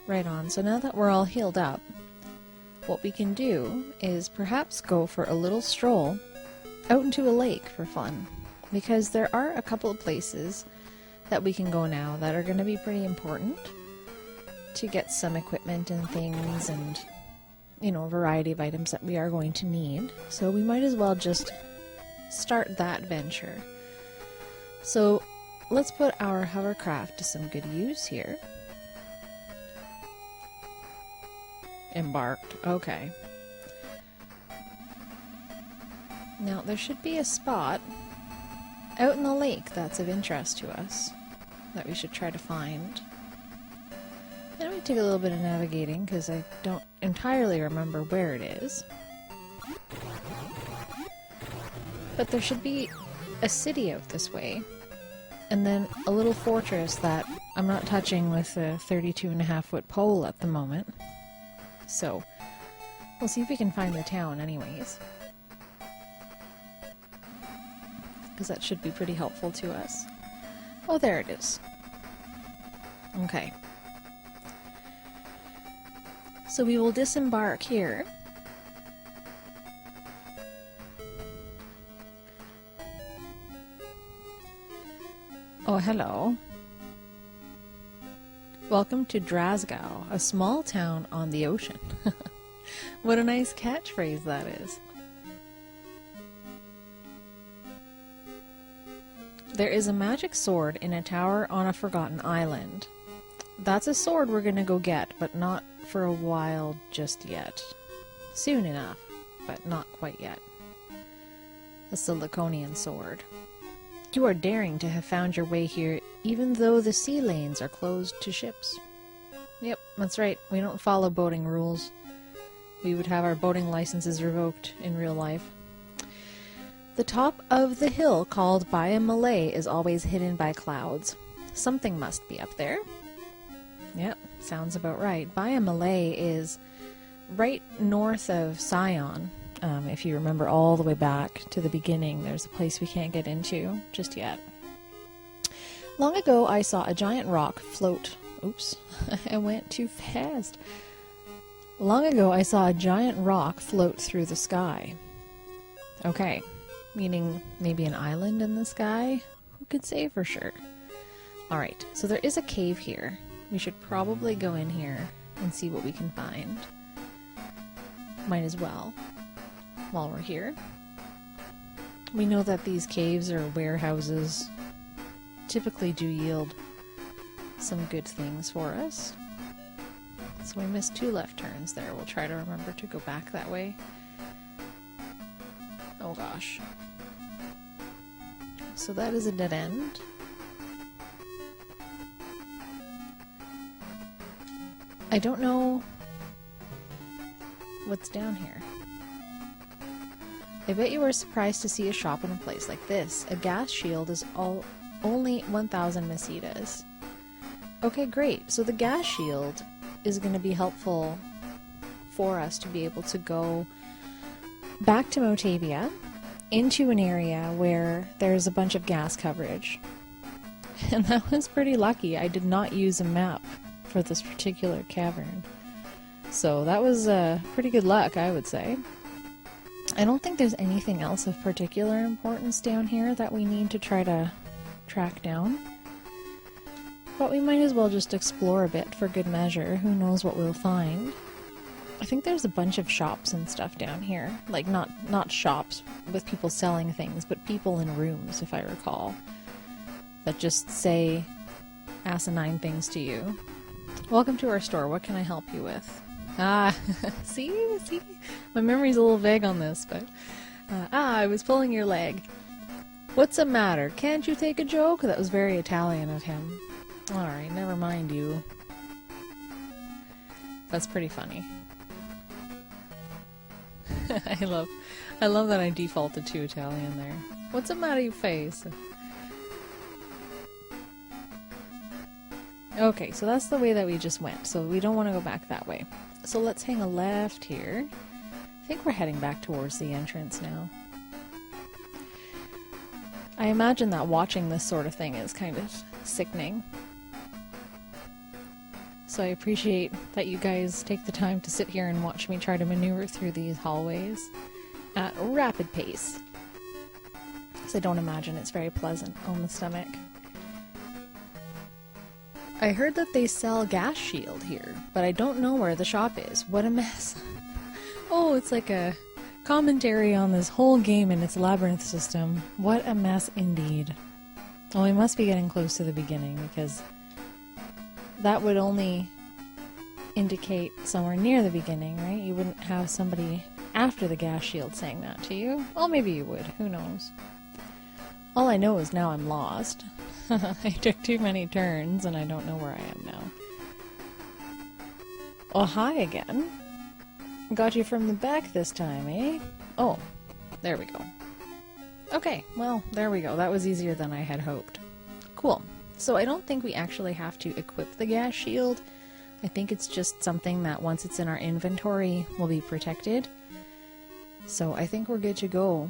Right on. So now that we're all healed up, what we can do is perhaps go for a little stroll out into a lake for fun. Because there are a couple of places that we can go now that are going to be pretty important to get some equipment and things and, you know, a variety of items that we are going to need. So we might as well just start that venture. So let's put our hovercraft to some good use here. Embarked. Okay. Now there should be a spot out in the lake that's of interest to us that we should try to find. It might take a little bit of navigating because I don't entirely remember where it is. But there should be a city out this way, and then a little fortress that I'm not touching with a 32.5-foot pole at the moment. So, we'll see if we can find the town anyways. Because that should be pretty helpful to us. Oh, there it is. Okay. So we will disembark here. Oh, hello. Welcome to Drasgow, a small town on the ocean. What a nice catchphrase that is. There is a magic sword in a tower on a forgotten island. That's a sword we're gonna go get, but not for a while just yet. Soon enough, but not quite yet. A Siliconian sword. You are daring to have found your way here, even though the sea lanes are closed to ships. Yep, that's right. We don't follow boating rules. We would have our boating licenses revoked in real life. The top of the hill called Baya Malay is always hidden by clouds. Something must be up there. Yep, sounds about right. Baya Malay is right north of Sion. If you remember all the way back to the beginning, there's a place we can't get into just yet. Long ago, I saw a giant rock float. Oops, I went too fast. Long ago, I saw a giant rock float through the sky. Okay, meaning maybe an island in the sky? Who could say for sure? Alright, so there is a cave here. We should probably go in here and see what we can find. Might as well. While we're here. We know that these caves or warehouses typically do yield some good things for us. So we missed 2 left turns there. We'll try to remember to go back that way. Oh gosh. So that is a dead end. I don't know what's down here. I bet you were surprised to see a shop in a place like this. A gas shield is only 1,000 masitas. Okay, great. So the gas shield is going to be helpful for us to be able to go back to Motavia into an area where there's a bunch of gas coverage. And that was pretty lucky. I did not use a map for this particular cavern. So that was pretty good luck, I would say. I don't think there's anything else of particular importance down here that we need to try to track down. But we might as well just explore a bit for good measure. Who knows what we'll find. I think there's a bunch of shops and stuff down here. Like, not shops with people selling things, but people in rooms, if I recall. That just say asinine things to you. Welcome to our store. What can I help you with? Ah, see? My memory's a little vague on this, but... I was pulling your leg. What's the matter? Can't you take a joke? That was very Italian of him. Alright, never mind you. That's pretty funny. I love that I defaulted to Italian there. What's the matter, you face? Okay, so that's the way that we just went, so we don't want to go back that way. So let's hang a left here. I think we're heading back towards the entrance now. I imagine that watching this sort of thing is kind of sickening. so I appreciate that you guys take the time to sit here and watch me try to maneuver through these hallways at a rapid pace. So I don't imagine it's very pleasant on the stomach. I heard that they sell gas shield here, but I don't know where the shop is. What a mess. Oh, it's like a commentary on this whole game and its labyrinth system. What a mess indeed. Well, we must be getting close to the beginning, because that would only indicate somewhere near the beginning, right? You wouldn't have somebody after the gas shield saying that to you. Well, maybe you would. Who knows? All I know is now I'm lost. I took too many turns and I don't know where I am now. Oh, hi again. Got you from the back this time, eh? Oh, there we go. Okay, well, there we go. That was easier than I had hoped. Cool. So I don't think we actually have to equip the gas shield. I think it's just something that once it's in our inventory will be protected. So I think we're good to go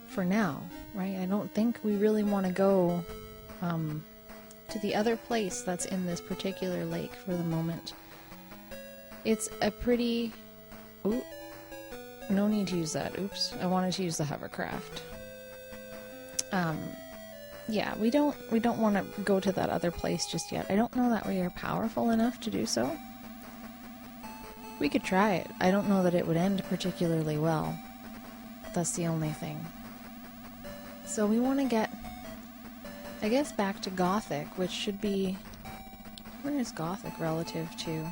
for now, right? I don't think we really want to go to the other place that's in this particular lake for the moment. It's a pretty... Ooh, no need to use that. Oops, I wanted to use the hovercraft. Yeah, we don't want to go to that other place just yet. I don't know that we are powerful enough to do so. We could try it. I don't know that it would end particularly well. That's the only thing. So we want to get, I guess, back to Gothic, which should be... Where is Gothic relative to?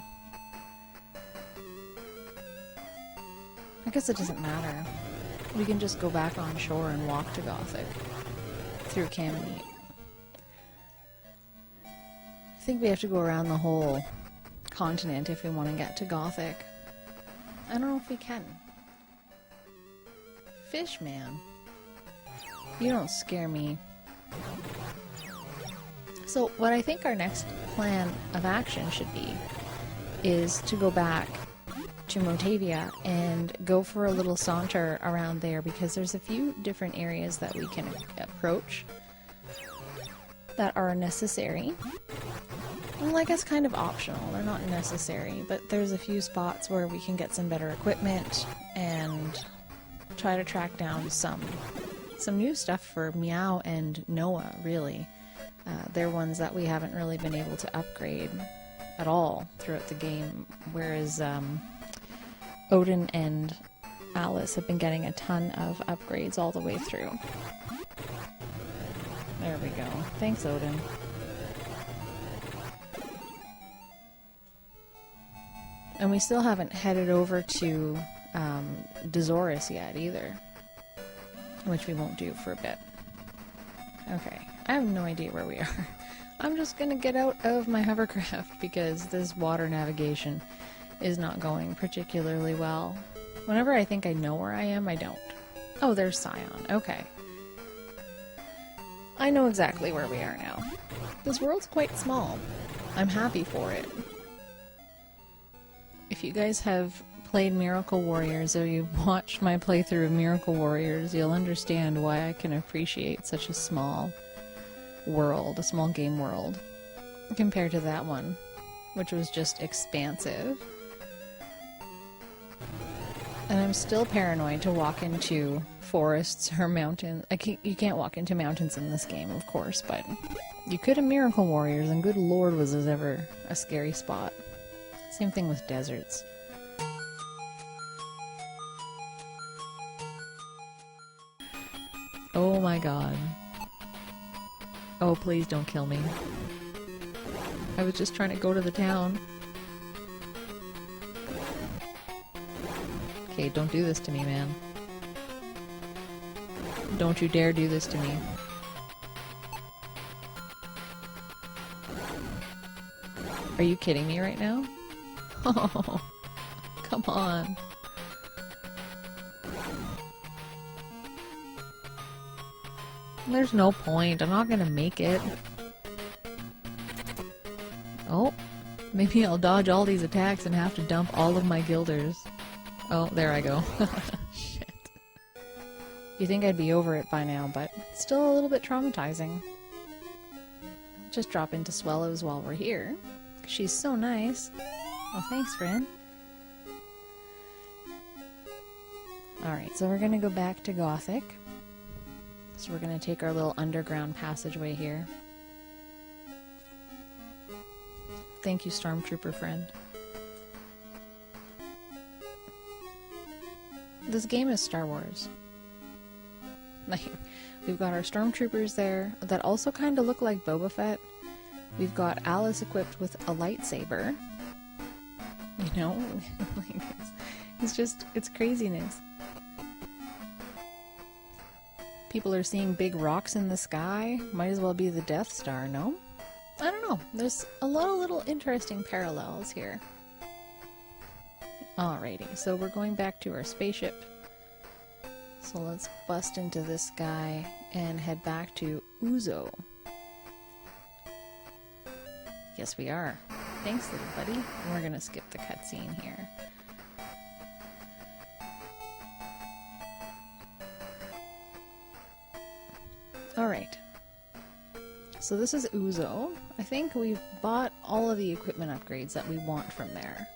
I guess it doesn't matter. We can just go back on shore and walk to Gothic through Caminite. I think we have to go around the whole continent if we want to get to Gothic. I don't know if we can. Fish man. You don't scare me. So what I think our next plan of action should be is to go back to Motavia and go for a little saunter around there, because there's a few different areas that we can approach that are necessary. Well, I guess kind of optional. They're not necessary, but there's a few spots where we can get some better equipment and try to track down some new stuff for Meow and Noah, really. They're ones that we haven't really been able to upgrade at all throughout the game, whereas Odin and Alice have been getting a ton of upgrades all the way through. There we go. Thanks, Odin. And we still haven't headed over to Dezoris yet either, which we won't do for a bit. Okay, I have no idea where we are. I'm just gonna get out of my hovercraft because this water navigation is not going particularly well. Whenever I think I know where I am, I don't. Oh, there's Scion. Okay. I know exactly where we are now. This world's quite small. I'm happy for it. If you guys have played Miracle Warriors, or you've watched my playthrough of Miracle Warriors, you'll understand why I can appreciate such a small world, a small game world, compared to that one, which was just expansive. And I'm still paranoid to walk into forests or mountains. You can't walk into mountains in this game, of course, but you could in Miracle Warriors, and good lord was this ever a scary spot. Same thing with deserts. Oh my god. Oh, please don't kill me. I was just trying to go to the town. Okay, don't do this to me, man. Don't you dare do this to me. Are you kidding me right now? Oh, come on. There's no point. I'm not gonna make it. Oh, maybe I'll dodge all these attacks and have to dump all of my guilders. Oh, there I go. Shit. You'd think I'd be over it by now, but it's still a little bit traumatizing. Just drop into Swallows while we're here. She's so nice. Oh, thanks, friend. Alright, so we're gonna go back to Gothic. So we're gonna take our little underground passageway here. Thank you, Stormtrooper friend. This game is Star Wars. Like, we've got our Stormtroopers there that also kind of look like Boba Fett. We've got Alice equipped with a lightsaber. You know? Like, it's craziness. People are seeing big rocks in the sky. Might as well be the Death Star, no? I don't know. There's a lot of little interesting parallels here. Alrighty, so we're going back to our spaceship. So let's bust into this guy and head back to Uzo. Yes, we are. Thanks, little buddy. And we're gonna skip the cutscene here. Alright. So this is Uzo. I think we've bought all of the equipment upgrades that we want from there.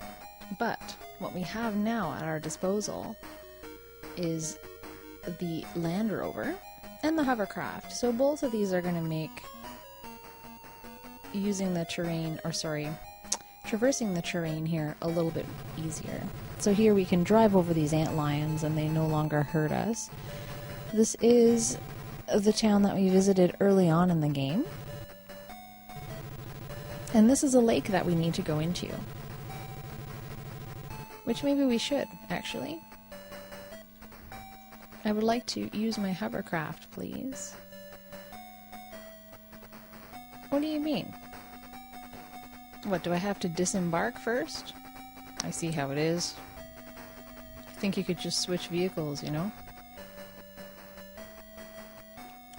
But what we have now at our disposal is the Land Rover and the hovercraft. So both of these are going to make using the terrain, or sorry, traversing the terrain here a little bit easier. So here we can drive over these ant lions and they no longer hurt us. This is the town that we visited early on in the game. And this is a lake that we need to go into. Which maybe we should, actually. I would like to use my hovercraft, please. What do you mean? What, do I have to disembark first? I see how it is. I think you could just switch vehicles, you know?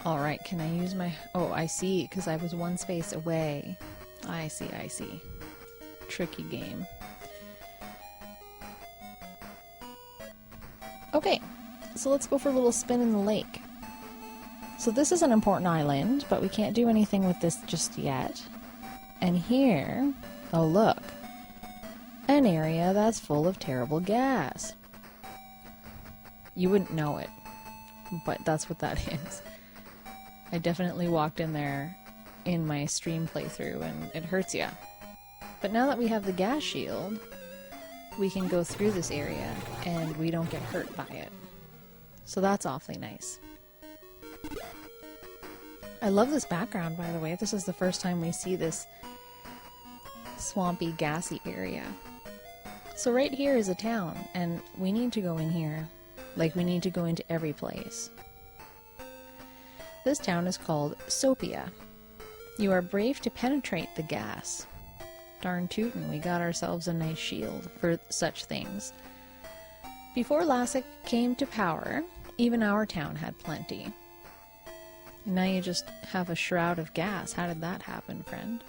Alright, can I use my... Oh, I see, because I was one space away. I see, I see. Tricky game. Okay, so let's go for a little spin in the lake. So this is an important island, but we can't do anything with this just yet. And here... Oh, look. An area that's full of terrible gas. You wouldn't know it, but that's what that is. I definitely walked in there in my stream playthrough and it hurts ya. But now that we have the gas shield, we can go through this area and we don't get hurt by it. So that's awfully nice. I love this background, by the way. This is the first time we see this swampy, gassy area. So right here is a town, and we need to go in here. Like, we need to go into every place. This town is called Sopia. You are brave to penetrate the gas. Darn tootin', we got ourselves a nice shield for such things. Before Lassic came to power, even our town had plenty. And now you just have a shroud of gas. How did that happen, friend?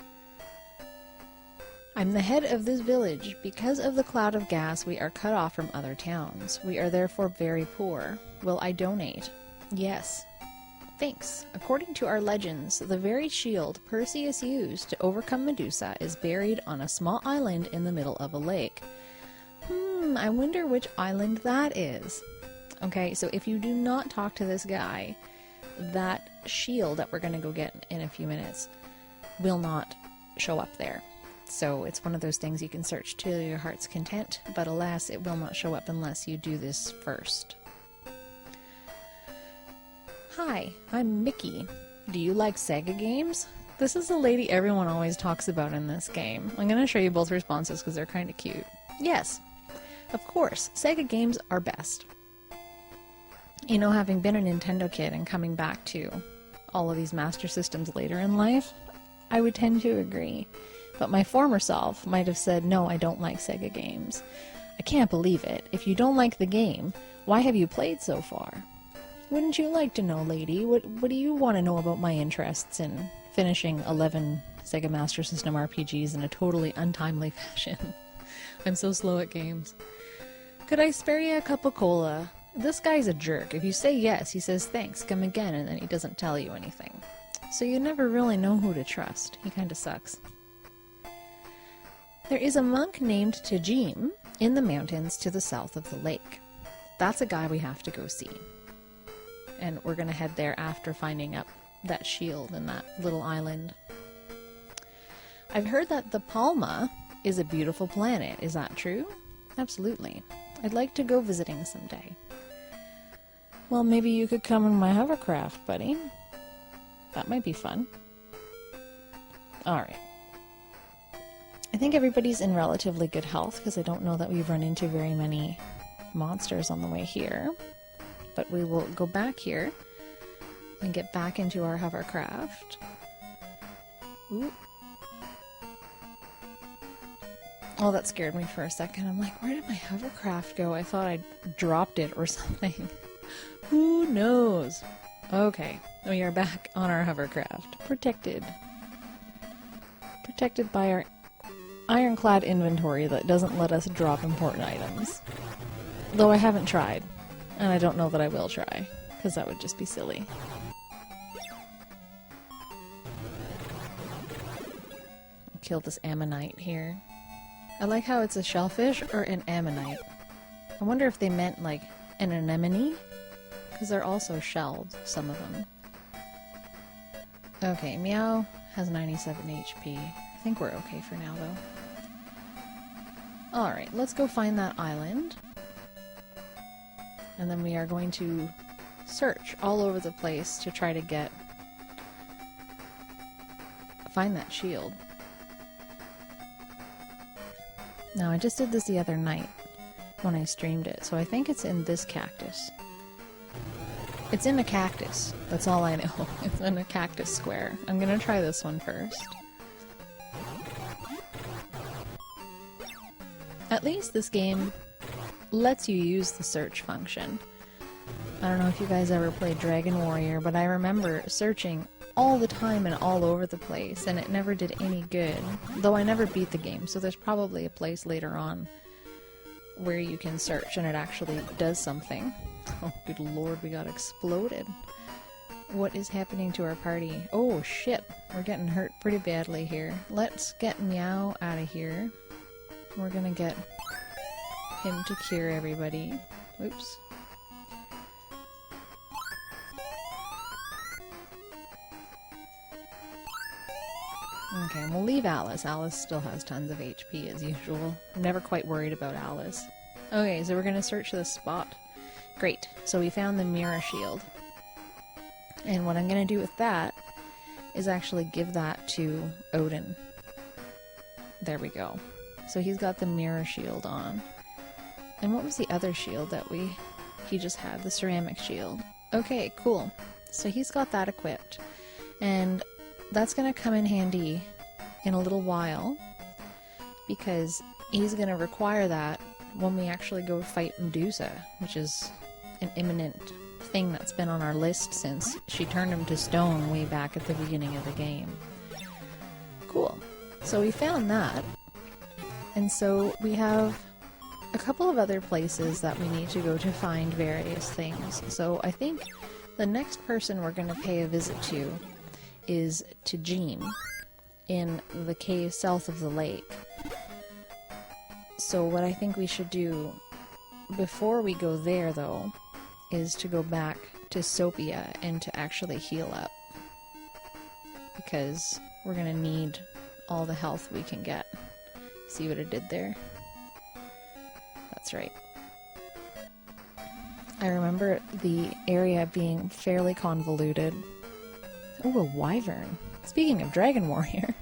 I'm the head of this village. Because of the cloud of gas, we are cut off from other towns. We are therefore very poor. Will I donate? Yes. Thanks. According to our legends, the very shield Perseus used to overcome Medusa is buried on a small island in the middle of a lake. I wonder which island that is. Okay, so if you do not talk to this guy, that shield that we're going to go get in a few minutes will not show up there. So it's one of those things you can search to your heart's content, but alas, it will not show up unless you do this first. Hi, I'm Miki. Do you like Sega games? This is the lady everyone always talks about in this game. I'm going to show you both responses because they're kind of cute. Yes, of course, Sega games are best. You know, having been a Nintendo kid and coming back to all of these Master Systems later in life, I would tend to agree. But my former self might have said, no, I don't like Sega games. I can't believe it. If you don't like the game, why have you played so far? Wouldn't you like to know, lady? What do you want to know about my interests in finishing 11 Sega Master System RPGs in a totally untimely fashion? I'm so slow at games. Could I spare you a cup of cola? This guy's a jerk. If you say yes, he says thanks, come again, and then he doesn't tell you anything. So you never really know who to trust. He kinda sucks. There is a monk named Tajim in the mountains to the south of the lake. That's a guy we have to go see. And we're going to head there after finding up that shield in that little island. I've heard that the Palma is a beautiful planet. Is that true? Absolutely. I'd like to go visiting someday. Well, maybe you could come in my hovercraft, buddy. That might be fun. Alright. I think everybody's in relatively good health, because I don't know that we've run into very many monsters on the way here. But we will go back here and get back into our hovercraft. Ooh. Oh, that scared me for a second. I'm like, where did my hovercraft go? I thought I dropped it or something. Who knows? Okay, we are back on our hovercraft. Protected. Protected by our ironclad inventory that doesn't let us drop important items. Though I haven't tried. And I don't know that I will try, because that would just be silly. I'll kill this ammonite here. I like how it's a shellfish or an ammonite. I wonder if they meant like an anemone, because they're also shelled, some of them. Okay, Meow has 97 HP. I think we're okay for now, though. Alright, let's go find that island. And then we are going to search all over the place to try to find that shield. Now, I just did this the other night when I streamed it, so I think it's in this cactus. It's in a cactus. That's all I know. It's in a cactus square. I'm gonna try this one first. At least this game lets you use the search function. I don't know if you guys ever played Dragon Warrior, but I remember searching all the time and all over the place, and it never did any good. Though I never beat the game, so there's probably a place later on where you can search and it actually does something. Oh, good lord, we got exploded. What is happening to our party? Oh, shit. We're getting hurt pretty badly here. Let's get Meow out of here. We're gonna get him to cure everybody. Oops. Okay, we'll leave Alice. Alice still has tons of HP as usual. I'm never quite worried about Alice. Okay, so we're gonna search this spot. Great. So we found the mirror shield. And what I'm gonna do with that is actually give that to Odin. There we go. So he's got the mirror shield on. And what was the other shield that he just had? The ceramic shield. Okay, cool. So he's got that equipped. And that's gonna come in handy in a little while, because he's gonna require that when we actually go fight Medusa, which is an imminent thing that's been on our list since she turned him to stone way back at the beginning of the game. Cool. So we found that. And so we have a couple of other places that we need to go to find various things. So I think the next person we're going to pay a visit to is Tajim in the cave south of the lake. So what I think we should do before we go there, though, is to go back to Sopia and to actually heal up. Because we're going to need all the health we can get. See what I did there? That's right. I remember the area being fairly convoluted. Oh, a wyvern. Speaking of Dragon Warrior.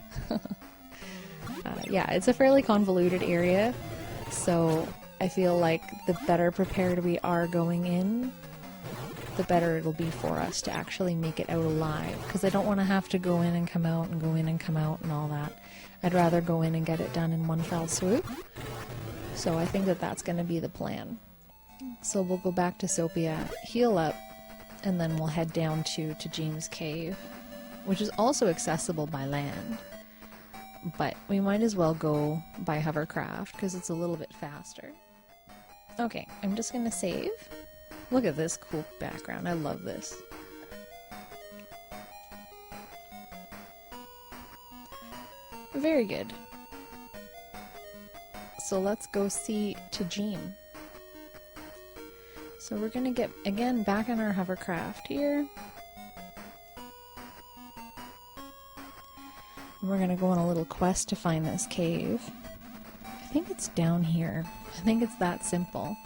Yeah, it's a fairly convoluted area, so I feel like the better prepared we are going in, the better it'll be for us to actually make it out alive, because I don't want to have to go in and come out and go in and come out and all that. I'd rather go in and get it done in one fell swoop. So I think that that's going to be the plan. So we'll go back to Sopia, heal up, and then we'll head down to Tajim's cave, which is also accessible by land. But we might as well go by hovercraft, because it's a little bit faster. Okay, I'm just going to save. Look at this cool background. I love this. Very good. So let's go see Tajim. So we're gonna get, again, back in our hovercraft here. And we're gonna go on a little quest to find this cave. I think it's down here. I think it's that simple.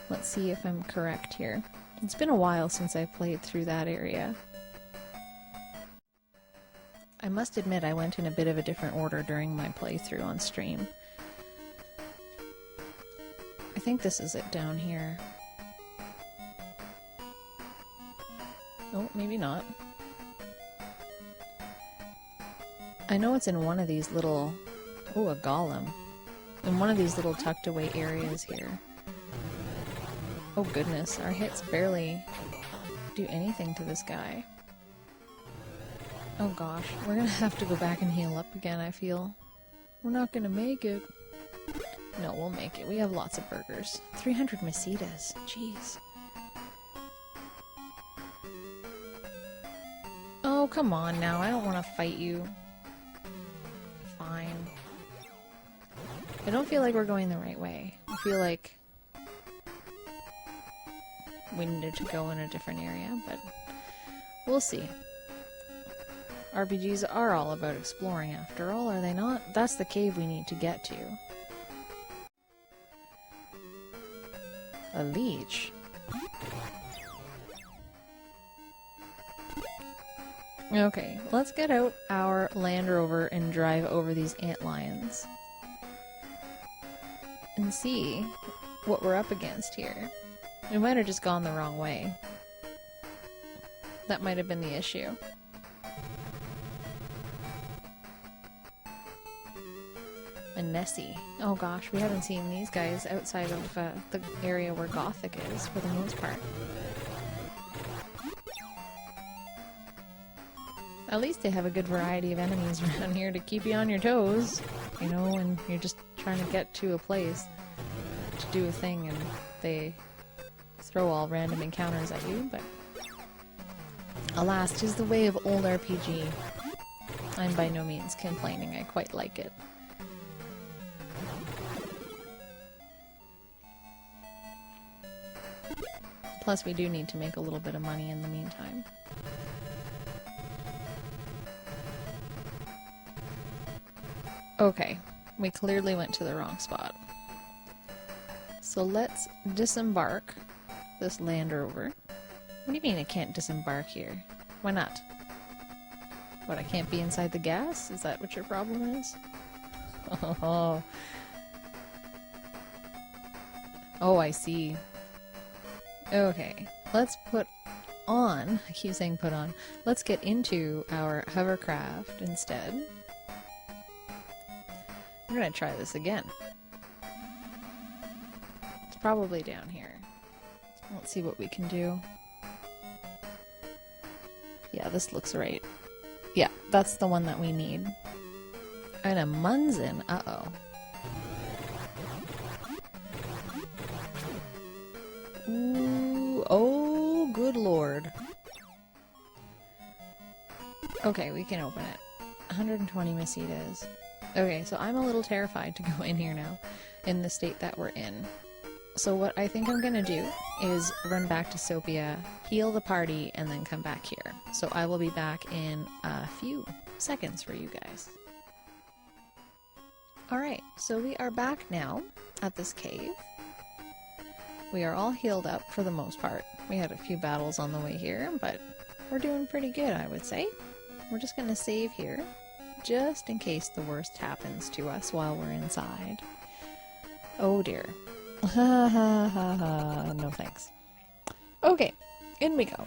Let's see if I'm correct here. It's been a while since I played through that area. I must admit I went in a bit of a different order during my playthrough on stream. I think this is it down here. Oh, maybe not. I know it's in one of these little... Oh, a golem. In one of these little tucked away areas here. Oh goodness, our hits barely do anything to this guy. Oh gosh, we're gonna have to go back and heal up again, I feel. We're not gonna make it. No, we'll make it. We have lots of burgers. 300 masitas. Jeez. Oh, come on now. I don't want to fight you. Fine. I don't feel like we're going the right way. I feel like we needed to go in a different area, but we'll see. RPGs are all about exploring after all, are they not? That's the cave we need to get to. A leech. Okay, let's get out our Land Rover and drive over these antlions. And see what we're up against here. We might have just gone the wrong way. That might have been the issue. A Nessie. Oh gosh, we haven't seen these guys outside of the area where Gothic is, for the most part. At least they have a good variety of enemies around here to keep you on your toes, you know, when you're just trying to get to a place to do a thing and they throw all random encounters at you, but alas, 'tis the way of old RPG. I'm by no means complaining, I quite like it. Plus we do need to make a little bit of money in the meantime. Okay, we clearly went to the wrong spot. So let's disembark this Land Rover. What do you mean I can't disembark here? Why not? What, I can't be inside the gas? Is that what your problem is? Oh, oh, I see. Okay, let's put on, I keep saying put on, let's get into our hovercraft instead. We're gonna try this again. It's probably down here. Let's see what we can do. Yeah, this looks right. Yeah, that's the one that we need. And a Munzen. Uh-oh. Ooh, oh, good lord. Okay, we can open it. 120 masitas. Okay, so I'm a little terrified to go in here now, in the state that we're in. So what I think I'm gonna do is run back to Sopia, heal the party, and then come back here. So I will be back in a few seconds for you guys. Alright, so we are back now at this cave. We are all healed up for the most part. We had a few battles on the way here, but we're doing pretty good, I would say. We're just gonna save here, just in case the worst happens to us while we're inside. Oh dear. Ha ha ha ha. No thanks. Okay, in we go.